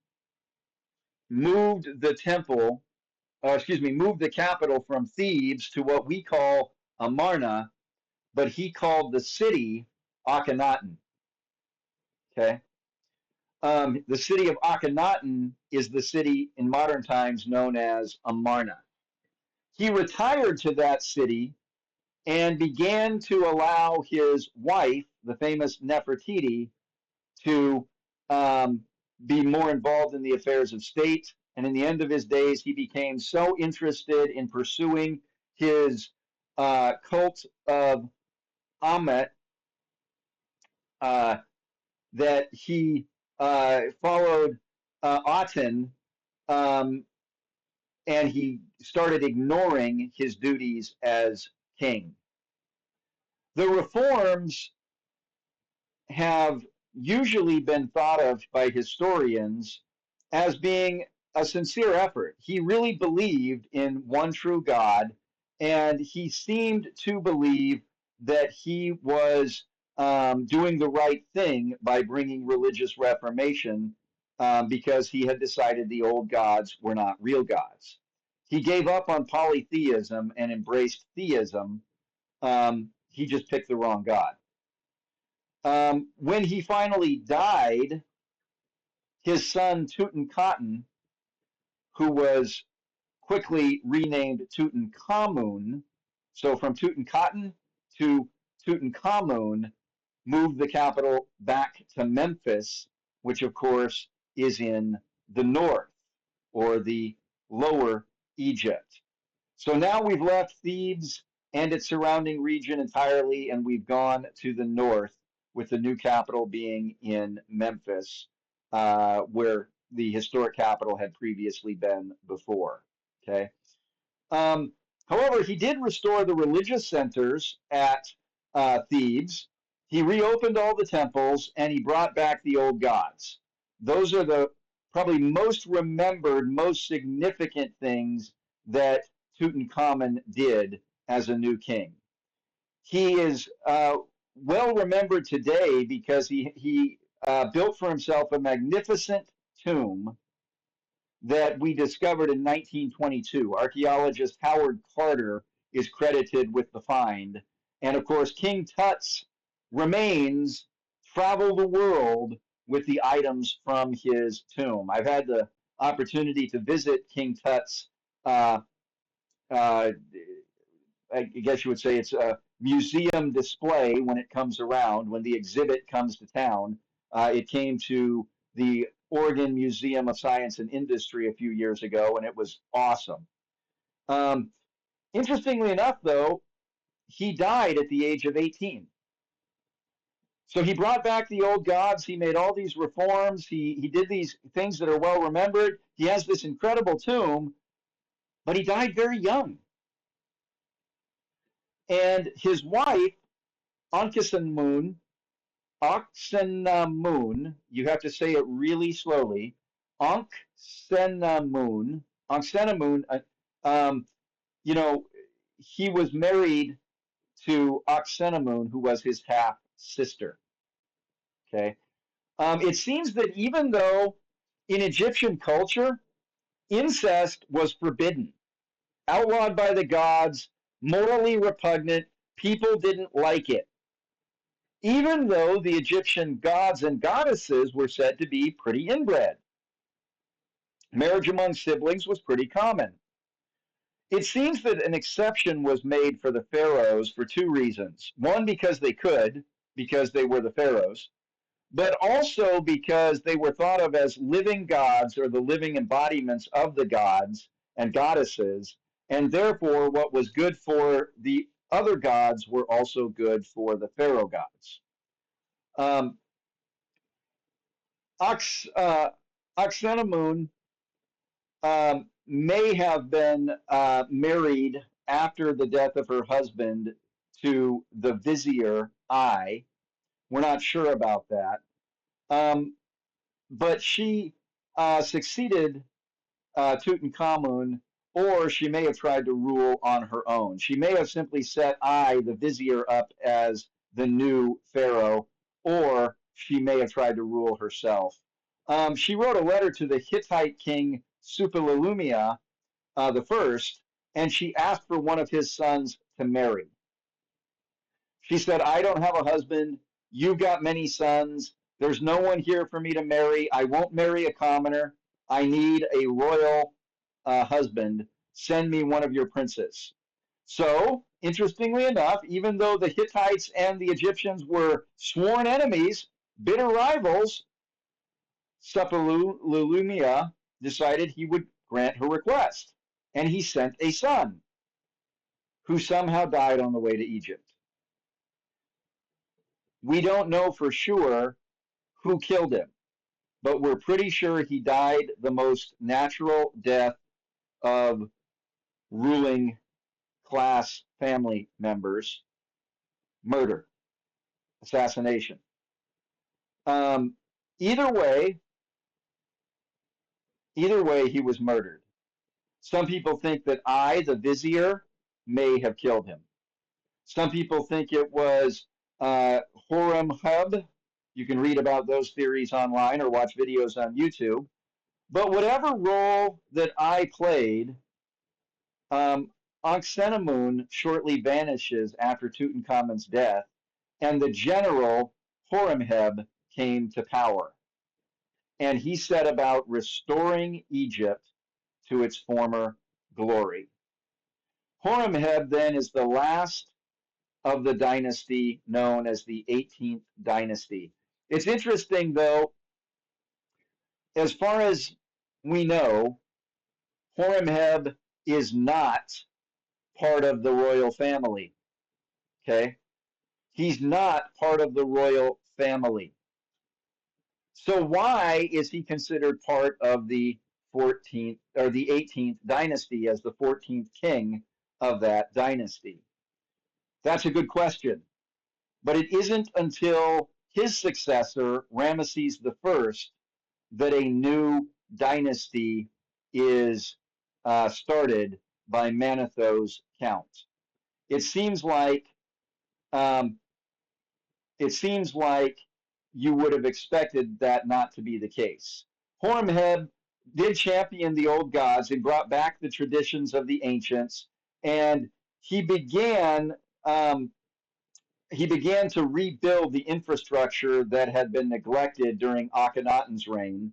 moved the temple, moved the capital from Thebes to what we call Amarna, but he called the city Akhenaten. Okay. The city of Akhenaten is the city in modern times known as Amarna. He retired to that city and began to allow his wife, the famous Nefertiti, to um, be more involved in the affairs of state. And in the end of his days, he became so interested in pursuing his cult of Amet uh, that he followed Aten, um, and he started ignoring his duties as king. The reforms have usually been thought of by historians as being a sincere effort. He really believed in one true God, and he seemed to believe that he was doing the right thing by bringing religious reformation because he had decided the old gods were not real gods. He gave up on polytheism and embraced theism. He just picked the wrong God. When he finally died, his son Tutankhaten, who was quickly renamed Tutankhamun, so from Tutankhaten to Tutankhamun, moved the capital back to Memphis, which of course is in the north or the lower Egypt. So now we've left Thebes and its surrounding region entirely, and we've gone to the north, with the new capital being in Memphis, where the historic capital had previously been before. Okay. Um, However, he did restore the religious centers at Thebes. He reopened all the temples and he brought back the old gods. Those are the probably most remembered, most significant things that Tutankhamun did as a new king. He is well remembered today because he built for himself a magnificent tomb that we discovered in 1922. Archaeologist Howard Carter is credited with the find. And of course, King Tut's remains travel the world with the items from his tomb. I've had the opportunity to visit King Tut's, uh, uh, I guess you would say it's a museum display when it comes around, when the exhibit comes to town. It came to the Oregon Museum of Science and Industry a few years ago, and it was awesome. Um, Interestingly enough, though, he died at the age of 18. So he brought back the old gods. He made all these reforms. He did these things that are well remembered. He has this incredible tomb, but he died very young. And his wife, Ankhesenamun, Oxenamun, you have to say it really slowly. Oxenamun, Oxenamun, um, you know, he was married to Oxenamun, who was his half sister. Okay. It seems that even though in Egyptian culture, incest was forbidden, outlawed by the gods, morally repugnant, people didn't like it. Even though the Egyptian gods and goddesses were said to be pretty inbred, marriage among siblings was pretty common. It seems that an exception was made for the pharaohs for two reasons. One, because they could, because they were the pharaohs, but also because they were thought of as living gods or the living embodiments of the gods and goddesses, and therefore what was good for the other gods were also good for the pharaoh gods. Um, Ox, uh, Oxenamun may have been married after the death of her husband to the vizier I. We're not sure about that. Um, but she succeeded Tutankhamun, or she may have tried to rule on her own. She may have simply set I, the vizier, up as the new pharaoh, or she may have tried to rule herself. She wrote a letter to the Hittite king Suppiluliuma the first, and she asked for one of his sons to marry. She said, I don't have a husband. You've got many sons. There's no one here for me to marry. I won't marry a commoner. I need a royal husband. Send me one of your princes. So, interestingly enough, even though the Hittites and the Egyptians were sworn enemies, bitter rivals, Suppiluliuma decided he would grant her request. And he sent a son who somehow died on the way to Egypt. We don't know for sure who killed him, but we're pretty sure he died the most natural death of ruling class family members, murder, assassination. Um, either way, either way, he was murdered. Some people think that I, the vizier, may have killed him. Some people think it was Horemheb. You can read about those theories online or watch videos on YouTube. But whatever role that I played, um, Ankhesenamun shortly vanishes after Tutankhamun's death, and the general Horemheb came to power. And he set about restoring Egypt to its former glory. Horemheb then is the last of the dynasty known as the 18th dynasty. It's interesting, though, as far as we know, Horemheb is not part of the royal family. Okay? He's not part of the royal family. So why is he considered part of the 14th or the 18th dynasty as the 14th king of that dynasty? That's a good question. But it isn't until his successor, Ramesses I, that a new dynasty is started by Manetho's count. It seems like um, it seems like you would have expected that not to be the case. Horemheb did champion the old gods and brought back the traditions of the ancients, and he began he began to rebuild the infrastructure that had been neglected during Akhenaten's reign.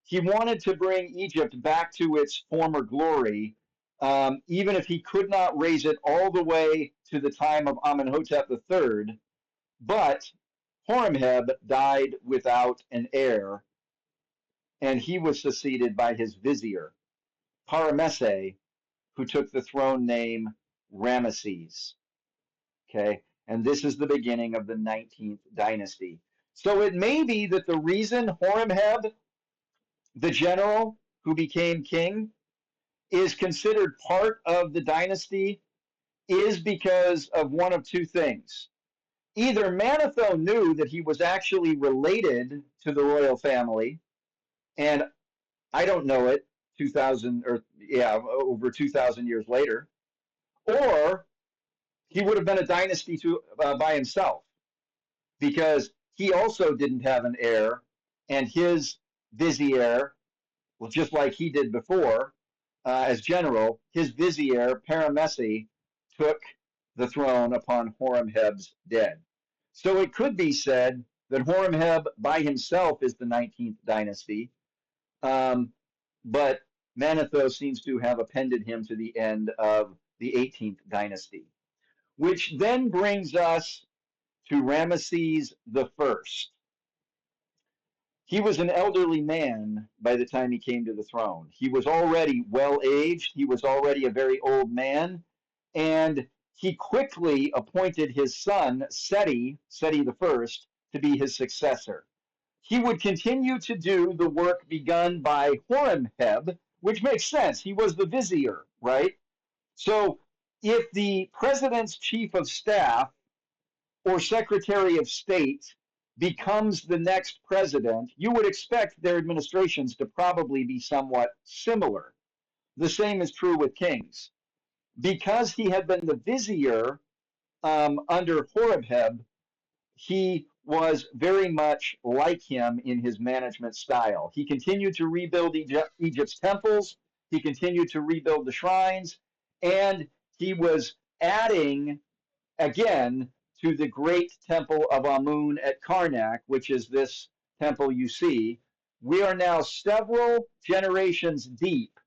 He wanted to bring Egypt back to its former glory, even if he could not raise it all the way to the time of Amenhotep III. But Horemheb died without an heir, and he was succeeded by his vizier, Paramesse, who took the throne name Ramesses. Okay, and this is the beginning of the 19th dynasty. So it may be that the reason Horemheb, the general who became king, is considered part of the dynasty is because of one of two things. Either Manetho knew that he was actually related to the royal family, and I don't know it 2000 or yeah, over 2000 years later, or he would have been a dynasty by himself because he also didn't have an heir, and his vizier, well, just like he did before as general, his vizier Paramesse took the throne upon Horemheb's dead. So it could be said that Horemheb by himself is the 19th dynasty, um, but Manetho seems to have appended him to the end of the 18th dynasty, which then brings us to Ramesses the First. He was an elderly man by the time he came to the throne. He was already well aged, he was already a very old man, and he quickly appointed his son, Seti the First, to be his successor. He would continue to do the work begun by Horemheb, which makes sense. He was the vizier, right? So if the president's chief of staff or Secretary of State becomes the next president, you would expect their administrations to probably be somewhat similar. The same is true with kings. Because he had been the vizier under Horemheb, he was very much like him in his management style. He continued to rebuild Egypt's temples, he continued to rebuild the shrines, and he was adding again to the great temple of Amun at Karnak, which is this temple you see. We are now several generations deep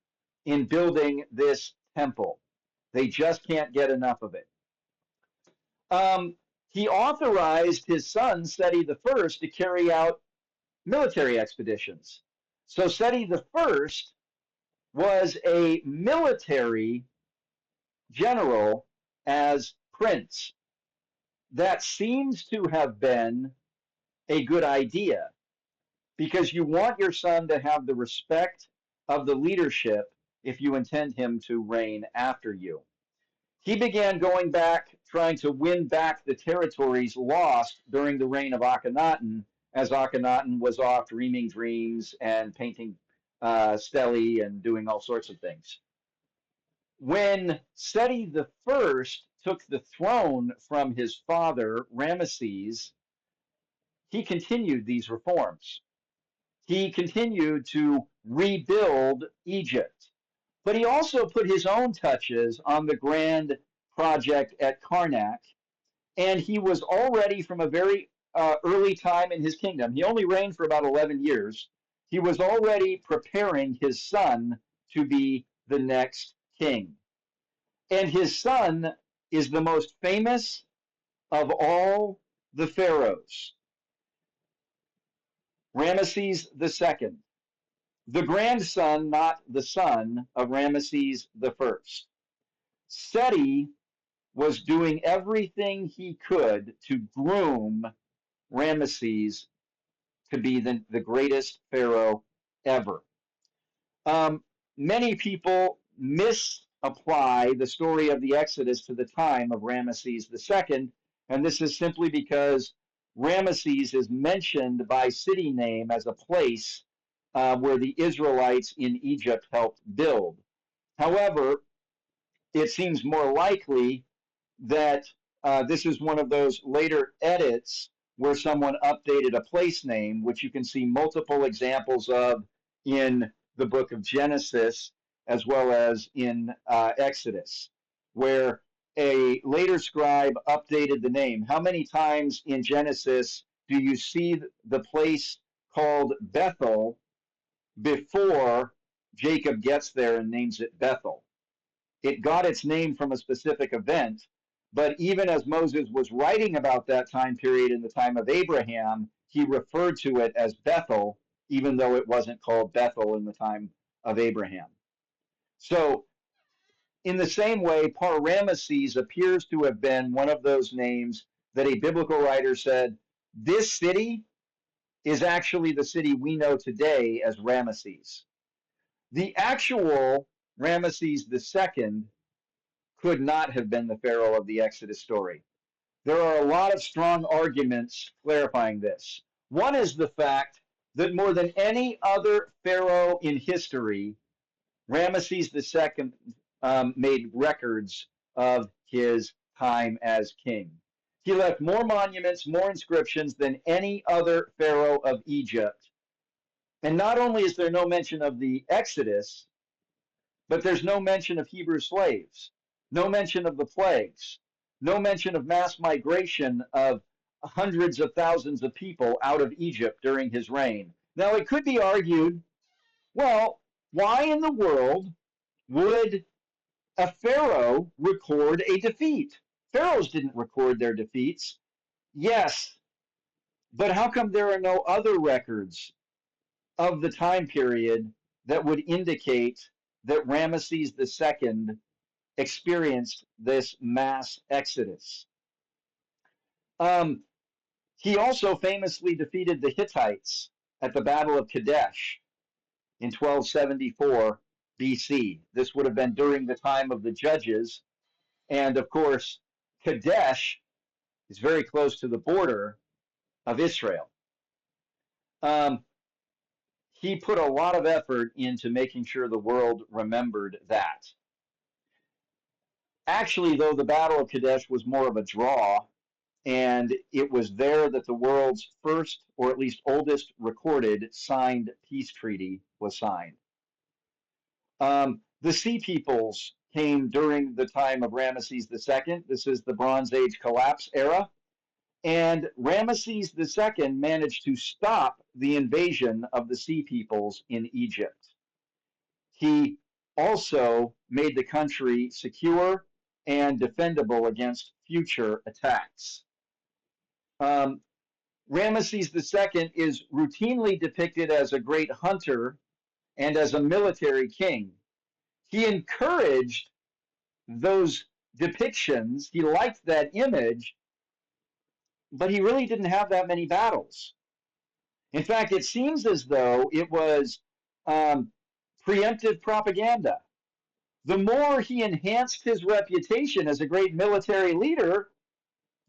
in building this temple. They just can't get enough of it. He authorized his son, Seti the First, to carry out military expeditions. So Seti the First was a military general as prince. That seems to have been a good idea because you want your son to have the respect of the leadership if you intend him to reign after you. He began going back, trying to win back the territories lost during the reign of Akhenaten, as Akhenaten was off dreaming dreams and painting stelae and doing all sorts of things. When Seti the First took the throne from his father Ramesses, he continued these reforms. He continued to rebuild Egypt, but he also put his own touches on the grand project at Karnak, and he was already from a very early time in his kingdom. He only reigned for about 11 years. He was already preparing his son to be the next king. And his son is the most famous of all the pharaohs, Ramesses II, the grandson, not the son, of Ramesses I. Seti was doing everything he could to groom Ramesses to be the greatest pharaoh ever. Many people misapply the story of the Exodus to the time of Ramesses II, and this is simply because Ramesses is mentioned by city name as a place where the Israelites in Egypt helped build. However, it seems more likely that this is one of those later edits where someone updated a place name, which you can see multiple examples of in the book of Genesis as well as in Exodus, where a later scribe updated the name. How many times in Genesis do you see the place called Bethel before Jacob gets there and names it Bethel? It got its name from a specific event, but even as Moses was writing about that time period in the time of Abraham, he referred to it as Bethel, even though it wasn't called Bethel in the time of Abraham. So, in the same way, Par-Ramesses appears to have been one of those names that a biblical writer said, this city is actually the city we know today as Ramesses. The actual Ramesses II could not have been the Pharaoh of the Exodus story. There are a lot of strong arguments clarifying this. One is the fact that more than any other Pharaoh in history, Ramesses II made records of his time as king. He left more monuments, more inscriptions than any other Pharaoh of Egypt. And not only is there no mention of the Exodus, but there's no mention of Hebrew slaves, no mention of the plagues, no mention of mass migration of hundreds of thousands of people out of Egypt during his reign. Now, it could be argued, well, why in the world would a pharaoh record a defeat? Pharaohs didn't record their defeats. Yes, but how come there are no other records of the time period that would indicate that Ramesses II experienced this mass exodus? He also famously defeated the Hittites at the Battle of Kadesh in 1274 BC. This would have been during the time of the judges. And of course, Kadesh is very close to the border of Israel. Um, he put a lot of effort into making sure the world remembered that. Actually, though, the Battle of Kadesh was more of a draw, and it was there that the world's first, or at least oldest, recorded signed peace treaty was signed. The Sea Peoples came during the time of Ramesses II. This is the Bronze Age collapse era. And Ramesses II managed to stop the invasion of the Sea Peoples in Egypt. He also made the country secure and defendable against future attacks. Ramesses II is routinely depicted as a great hunter and as a military king. He encouraged those depictions, he liked that image, but he really didn't have that many battles. In fact, it seems as though it was preemptive propaganda. The more he enhanced his reputation as a great military leader,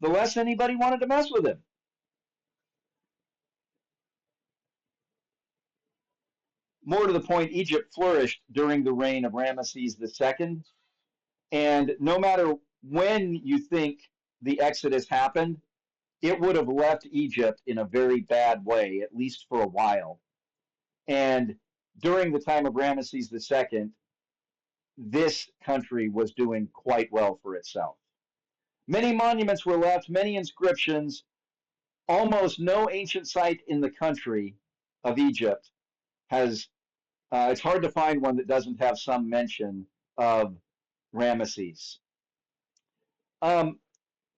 the less anybody wanted to mess with him. More to the point, Egypt flourished during the reign of Ramesses II. And no matter when you think the Exodus happened, it would have left Egypt in a very bad way, at least for a while. And during the time of Ramesses II, this country was doing quite well for itself. Many monuments were left, many inscriptions. Almost no ancient site in the country of Egypt has, it's hard to find one that doesn't have some mention of Ramesses.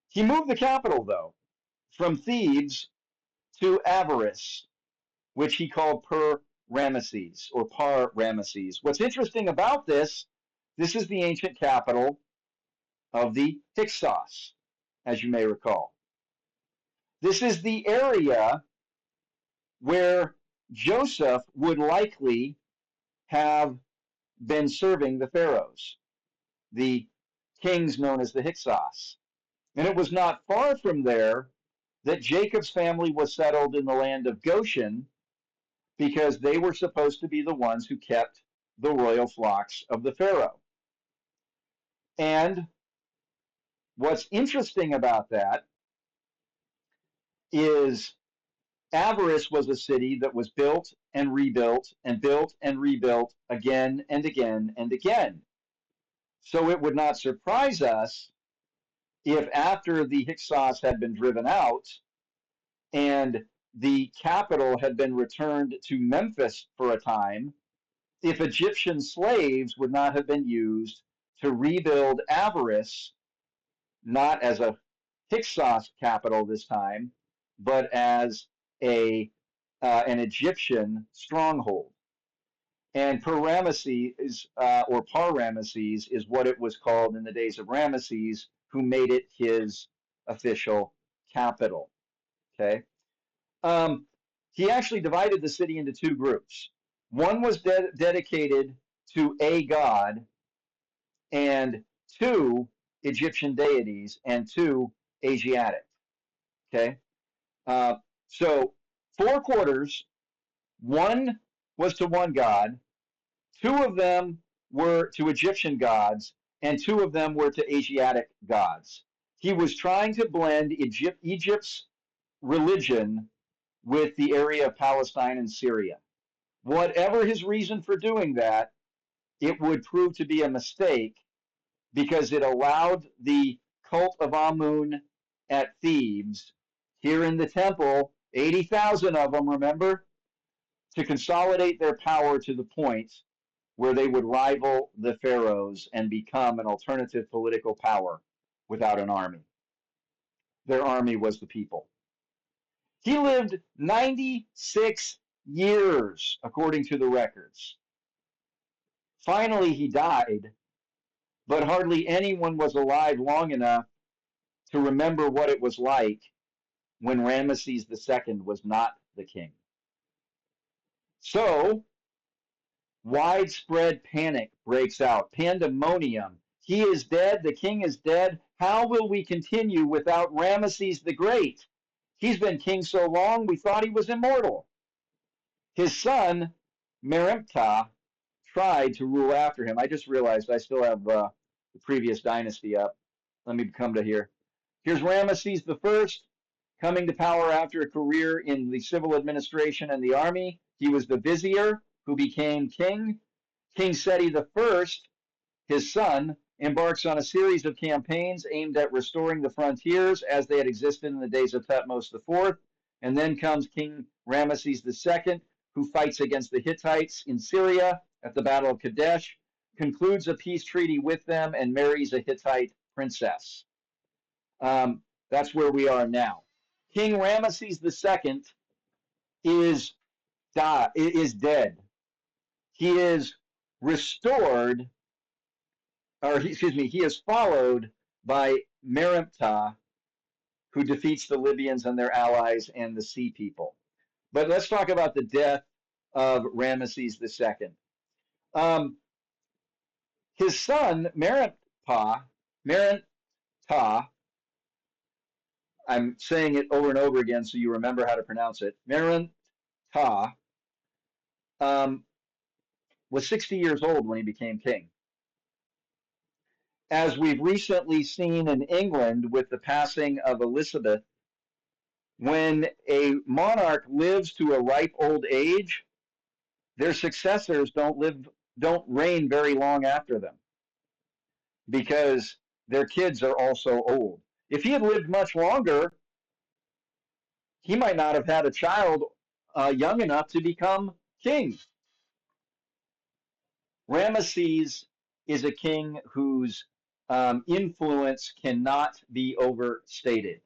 He moved the capital, though, from Thebes to Avaris, which he called Per-Ramesses or Par-Ramesses. What's interesting about this is the ancient capital of the Hyksos, as you may recall. This is the area where Joseph would likely have been serving the pharaohs, the kings known as the Hyksos. And it was not far from there that Jacob's family was settled in the land of Goshen, because they were supposed to be the ones who kept the royal flocks of the pharaoh. And what's interesting about that is Avaris was a city that was built and rebuilt and built and rebuilt again and again and again. So it would not surprise us if after the Hyksos had been driven out and the capital had been returned to Memphis for a time, if Egyptian slaves would not have been used to rebuild Avaris, not as a Hyksos capital this time, but as a an Egyptian stronghold. And Ramesses, or Ramesses, is what it was called in the days of Ramesses, who made it his official capital. Okay. Um, he actually divided the city into two groups. One was dedicated to a god, and two Egyptian deities, and two Asiatic. Okay. Uh, so 4 quarters, one was to one god, two of them were to Egyptian gods, and two of them were to Asiatic gods. He was trying to blend Egypt's religion with the area of Palestine and Syria. Whatever his reason for doing that, it would prove to be a mistake because it allowed the cult of Amun at Thebes, here in the temple, 80,000 of them, remember, to consolidate their power to the point where they would rival the pharaohs and become an alternative political power without an army. Their army was the people. He lived 96 years, according to the records. Finally, he died, but hardly anyone was alive long enough to remember what it was like when Ramesses II was not the king. So, widespread panic breaks out, pandemonium. He is dead, the king is dead. How will we continue without Ramesses the Great? He's been king so long, we thought he was immortal. His son, Merneptah, tried to rule after him. I just realized I still have the previous dynasty up. Let me come to here. Here's Ramesses the First, coming to power after a career in the civil administration and the army. He was the vizier who became king. King Seti I, his son, embarks on a series of campaigns aimed at restoring the frontiers as they had existed in the days of Thutmose IV. And then comes King Ramesses II, who fights against the Hittites in Syria at the Battle of Kadesh, concludes a peace treaty with them, and marries a Hittite princess. That's where we are now. King Ramesses II is is dead. He is restored, excuse me, he is followed by Merneptah, who defeats the Libyans and their allies and the Sea People. But let's talk about the death of Ramesses II. Um, his son, Merneptah, I'm saying it over and over again so you remember how to pronounce it. Merneptah um, was 60 years old when he became king. As we've recently seen in England with the passing of Elizabeth, when a monarch lives to a ripe old age, their successors don't reign very long after them because their kids are also old. If he had lived much longer, he might not have had a child young enough to become king. Ramesses is a king whose influence cannot be overstated.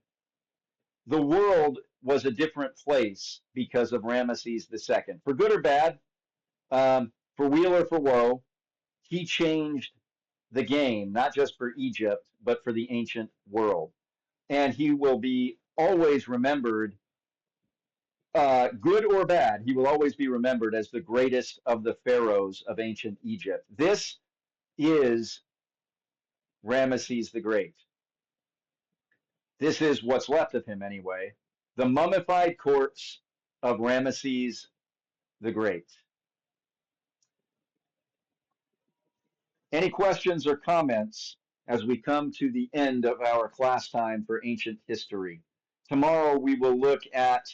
The world was a different place because of Ramesses II. For good or bad, for weal or for woe, he changed the game, not just for Egypt, but for the ancient world. And he will be always remembered, good or bad, he will always be remembered as the greatest of the pharaohs of ancient Egypt. This is Ramesses the Great. This is what's left of him, anyway. The mummified corpse of Ramesses the Great. Any questions or comments as we come to the end of our class time for ancient history? Tomorrow we will look at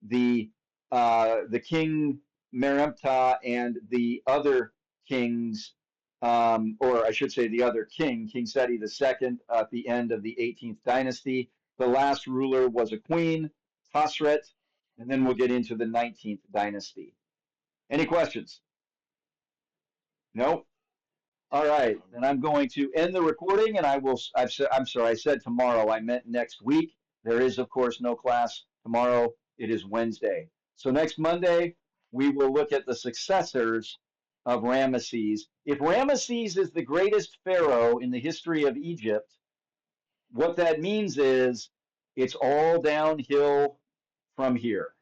the King Merneptah and the other kings or I should say the other king, King Seti II, at the end of the 18th dynasty. The last ruler was a queen, Tasret, and then we'll get into the 19th dynasty. Any questions? No? All right, then I'm going to end the recording, and I will. I'm sorry, I said tomorrow. I meant next week. There is, of course, no class tomorrow. It is Wednesday. So next Monday, we will look at the successors of Ramesses. If Ramesses is the greatest pharaoh in the history of Egypt, what that means is it's all downhill from here.